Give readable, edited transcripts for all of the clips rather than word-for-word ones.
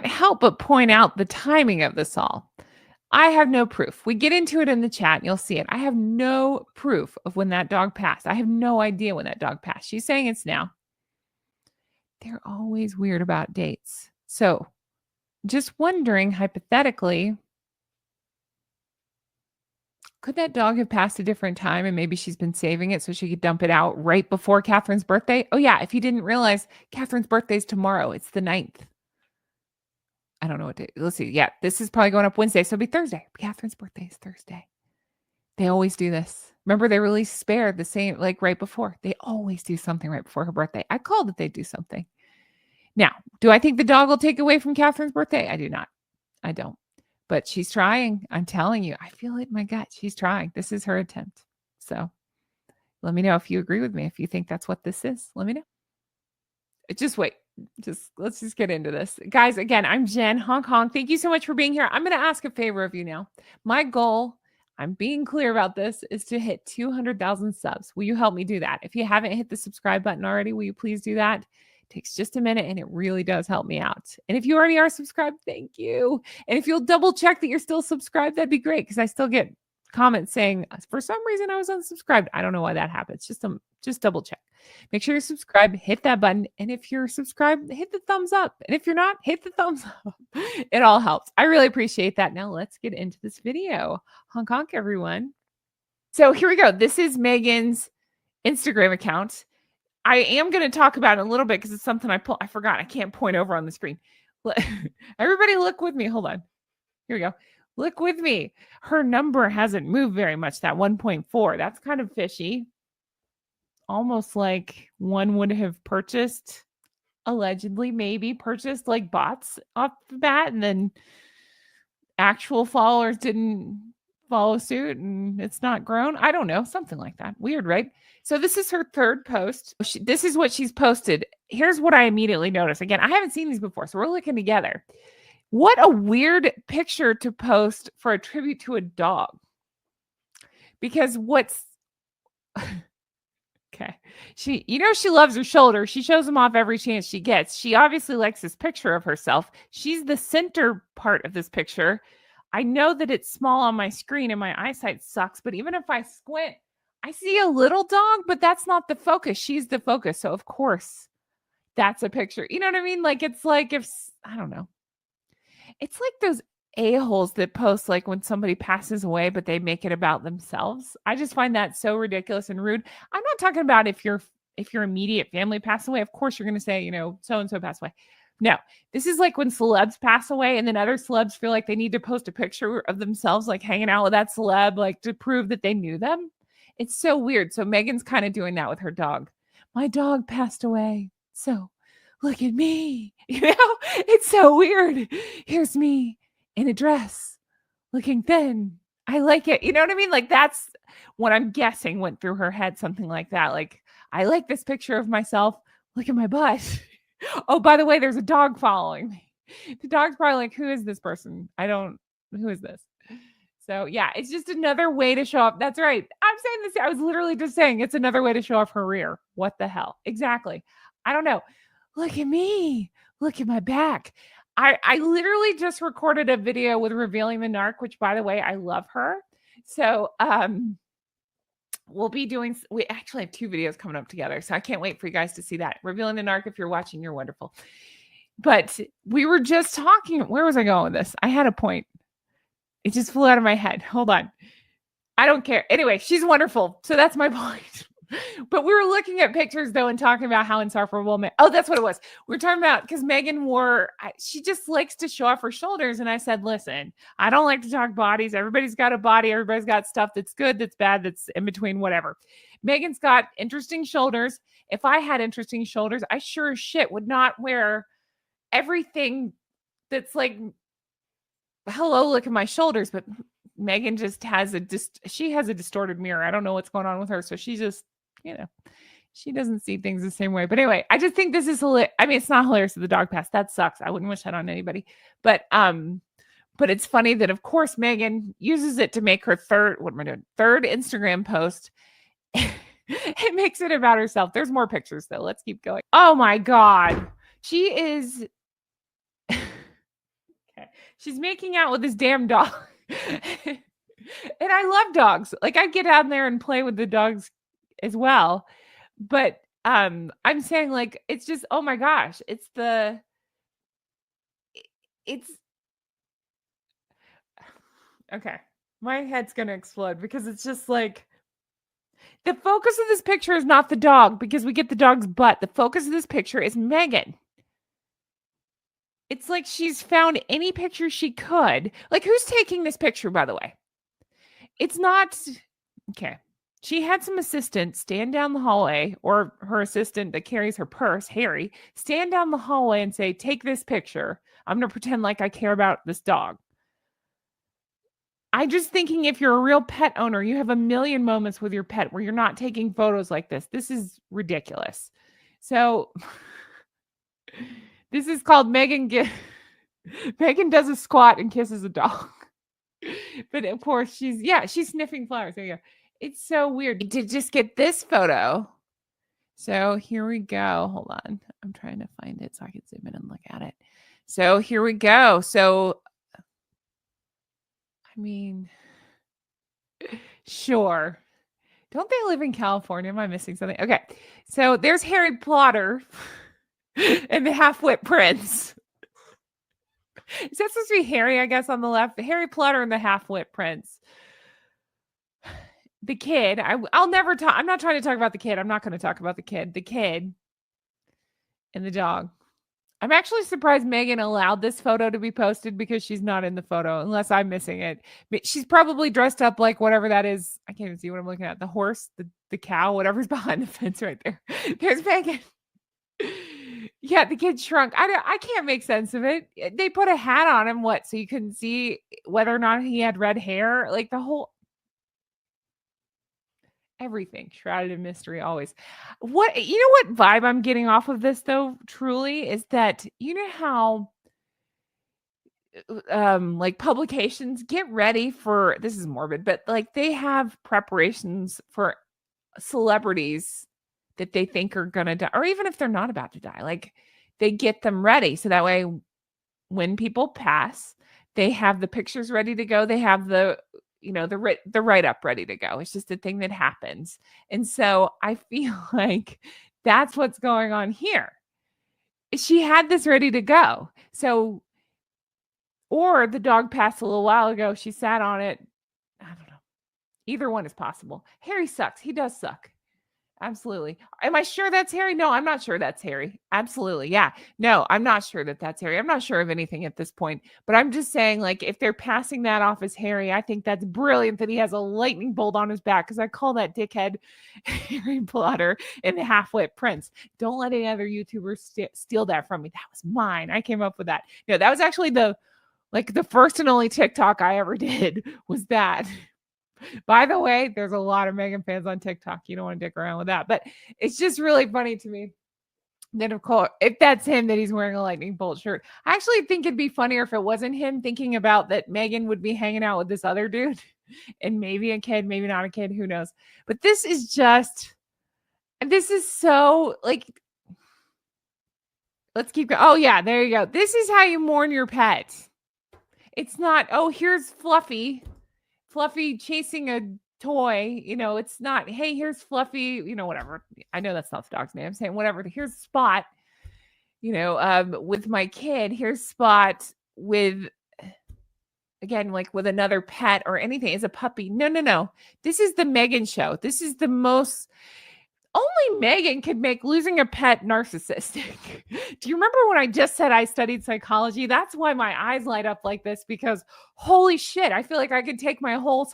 help but point out the timing of this all. I have no proof. We get into it in the chat and you'll see it. I have no proof of when that dog passed. I have no idea when that dog passed. She's saying it's now. They're always weird about dates. So just wondering, hypothetically, could that dog have passed a different time and maybe she's been saving it so she could dump it out right before Catherine's birthday? Oh, yeah. If you didn't realize, Catherine's birthday's tomorrow. It's the 9th. I don't know what day. Let's see. Yeah, this is probably going up Wednesday, so it'll be Thursday. Catherine's birthday is Thursday. They always do this. Remember, they released Spare the same, like right before. They always do something right before her birthday. I called that they do something. Now, do I think the dog will take away from Catherine's birthday? I do not. I don't. But she's trying. I'm telling you. I feel it in my gut. She's trying. This is her attempt. So let me know if you agree with me. If you think that's what this is, let me know. Just wait. Let's just get into this. Guys, again, I'm Jen, Hong Kong. Thank you so much for being here. I'm going to ask a favor of you now. My goal, I'm being clear about this, is to hit 200,000 subs. Will you help me do that? If you haven't hit the subscribe button already, will you please do that? It takes just a minute and it really does help me out. And if you already are subscribed, thank you. And if you'll double check that you're still subscribed, that'd be great, because I still get comments saying, for some reason I was unsubscribed. I don't know why that happens. Just double check. Make sure you're subscribed, hit that button. And if you're subscribed, hit the thumbs up. And if you're not, hit the thumbs up. It all helps. I really appreciate that. Now let's get into this video. Honk honk, everyone. So here we go. This is Meghan's Instagram account. I am going to talk about it a little bit because it's something I forgot. I can't point over on the screen. Everybody look with me. Hold on. Here we go. Look with me. Her number hasn't moved very much, that 1.4. That's kind of fishy. Almost like one would have purchased, allegedly, maybe purchased like bots off the bat, and then actual followers didn't follow suit and it's not grown. I don't know. Something like that. Weird, right? So this is her third post. This is what she's posted. Here's what I immediately noticed. Again, I haven't seen these before, so we're looking together. What a weird picture to post for a tribute to a dog. Because okay. She loves her shoulder. She shows them off every chance she gets. She obviously likes this picture of herself. She's the center part of this picture. I know that it's small on my screen and my eyesight sucks, but even if I squint, I see a little dog, but that's not the focus. She's the focus. So of course, that's a picture. You know what I mean? Like, it's like I don't know. It's like those a-holes that post like when somebody passes away, but they make it about themselves. I just find that so ridiculous and rude. I'm not talking about if your immediate family passed away. Of course, you're going to say, so-and-so passed away. No, this is like when celebs pass away and then other celebs feel like they need to post a picture of themselves, like hanging out with that celeb, like to prove that they knew them. It's so weird. So Meghan's kind of doing that with her dog. My dog passed away. So look at me. It's so weird. Here's me in a dress, looking thin. I like it. You know what I mean? Like, that's what I'm guessing went through her head, something like that. Like, I like this picture of myself. Look at my butt. Oh, by the way, there's a dog following me. The dog's probably like, who is this person? Who is this? So yeah, it's just another way to show off. That's right. I'm saying this. I was literally just saying it's another way to show off her rear. What the hell? Exactly. I don't know. Look at me. Look at my back. I literally just recorded a video with Revealing the Narc, which, by the way, I love her. So we actually have 2 videos coming up together. So I can't wait for you guys to see that. Revealing the Narc, if you're watching, you're wonderful. But we were just talking. Where was I going with this? I had a point. It just flew out of my head. Hold on. I don't care. Anyway, she's wonderful. So that's my point. But we were looking at pictures, though, and talking about how insufferable. Oh, that's what it was. We were talking about, because Meghan she just likes to show off her shoulders. And I said, listen, I don't like to talk bodies. Everybody's got a body. Everybody's got stuff that's good, that's bad, that's in between, whatever. Meghan's got interesting shoulders. If I had interesting shoulders, I sure as shit would not wear everything that's like, hello, look at my shoulders. But Meghan just has she has a distorted mirror. I don't know what's going on with her. So she just, she doesn't see things the same way. But anyway, I just think this is hilarious. I mean, it's not hilarious that the dog passed. That sucks. I wouldn't wish that on anybody. But it's funny that, of course, Meghan uses it to make her third Instagram post. It makes it about herself. There's more pictures, though. Let's keep going. Oh, my God. She is She's making out with this damn dog. And I love dogs. Like I get out there and play with the dogs as well. But I'm saying like it's just oh my gosh, it's okay. My head's going to explode because it's just like the focus of this picture is not the dog because we get the dog's butt. The focus of this picture is Meghan. It's like she's found any picture she could. Like, who's taking this picture, by the way? It's not okay. She had some assistant stand down the hallway, or her assistant that carries her purse, Harry, stand down the hallway and say, take this picture. I'm going to pretend like I care about this dog. I'm just thinking if you're a real pet owner, you have a million moments with your pet where you're not taking photos like this. This is ridiculous. So this is called Meghan Meghan does a squat and kisses a dog. But of course she's sniffing flowers. There you go. It's so weird to just get this photo. So here we go. Hold on. I'm trying to find it so I can zoom in and look at it. So here we go. So I mean, sure. Don't they live in California? Am I missing something? Okay. So there's Harry Potter and the half-wit prince. Is that supposed to be Harry, I guess, on the left? Harry Potter and the half-wit prince. The kid. I'll never talk. I'm not trying to talk about the kid. I'm not going to talk about the kid. The kid and the dog. I'm actually surprised Meghan allowed this photo to be posted because she's not in the photo, unless I'm missing it. But she's probably dressed up like whatever that is. I can't even see what I'm looking at. The horse, the cow, whatever's behind the fence right there. There's Meghan. Yeah, the kid shrunk. I can't make sense of it. They put a hat on him, so you couldn't see whether or not he had red hair? Like the whole everything shrouded in mystery always. What vibe I'm getting off of this though, truly, is that you know how like publications get ready for this is morbid, but like they have preparations for celebrities that they think are gonna die, or even if they're not about to die, like they get them ready so that way when people pass, they have the pictures ready to go. They have the the write-up ready to go. It's just a thing that happens. And so I feel like that's what's going on here. She had this ready to go. So, or the dog passed a little while ago. She sat on it. I don't know. Either one is possible. Harry sucks. He does suck. Absolutely. Am I sure that's Harry? No, I'm not sure that's Harry. Absolutely. Yeah. No, I'm not sure that that's Harry. I'm not sure of anything at this point, but I'm just saying, like, if they're passing that off as Harry, I think that's brilliant that he has a lightning bolt on his back because I call that dickhead Harry Potter and the half-wit prince. Don't let any other YouTubers steal that from me. That was mine. I came up with that. No, that was actually the first and only TikTok I ever did was that. By the way, there's a lot of Meghan fans on TikTok. You don't want to dick around with that. But it's just really funny to me that, of course, if that's him, that he's wearing a lightning bolt shirt. I actually think it'd be funnier if it wasn't him, thinking about that Meghan would be hanging out with this other dude and maybe a kid, maybe not a kid, who knows. But this is so like, let's keep going. Oh, yeah, there you go. This is how you mourn your pet. It's not, oh, here's Fluffy chasing a toy, it's not, hey, here's Fluffy, whatever. I know that's not the dog's name. I'm saying whatever. Here's Spot, with my kid. Here's Spot with, again, like with another pet or anything. Is a puppy. No. This is the Meghan show. This is the most. Only Meghan could make losing a pet narcissistic. Do you remember when I just said I studied psychology? That's why my eyes light up like this, because holy shit, I feel like I could take my whole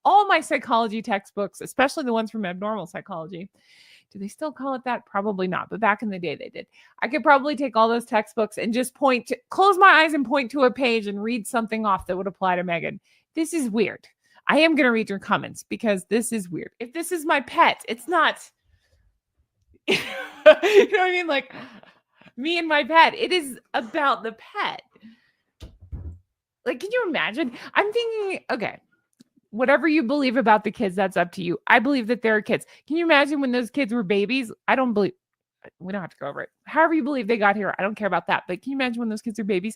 all my psychology textbooks, especially the ones from Abnormal Psychology. Do they still call it that? Probably not. But back in the day, they did. I could probably take all those textbooks and just close my eyes and point to a page and read something off that would apply to Meghan. This is weird. I am going to read your comments because this is weird. If this is my pet, it's not, you know what I mean? Like me and my pet, it is about the pet. Like, can you imagine? I'm thinking, okay, whatever you believe about the kids, that's up to you. I believe that there are kids. Can you imagine when those kids were babies? I don't believe, we don't have to go over it. However you believe they got here, I don't care about that. But can you imagine when those kids are babies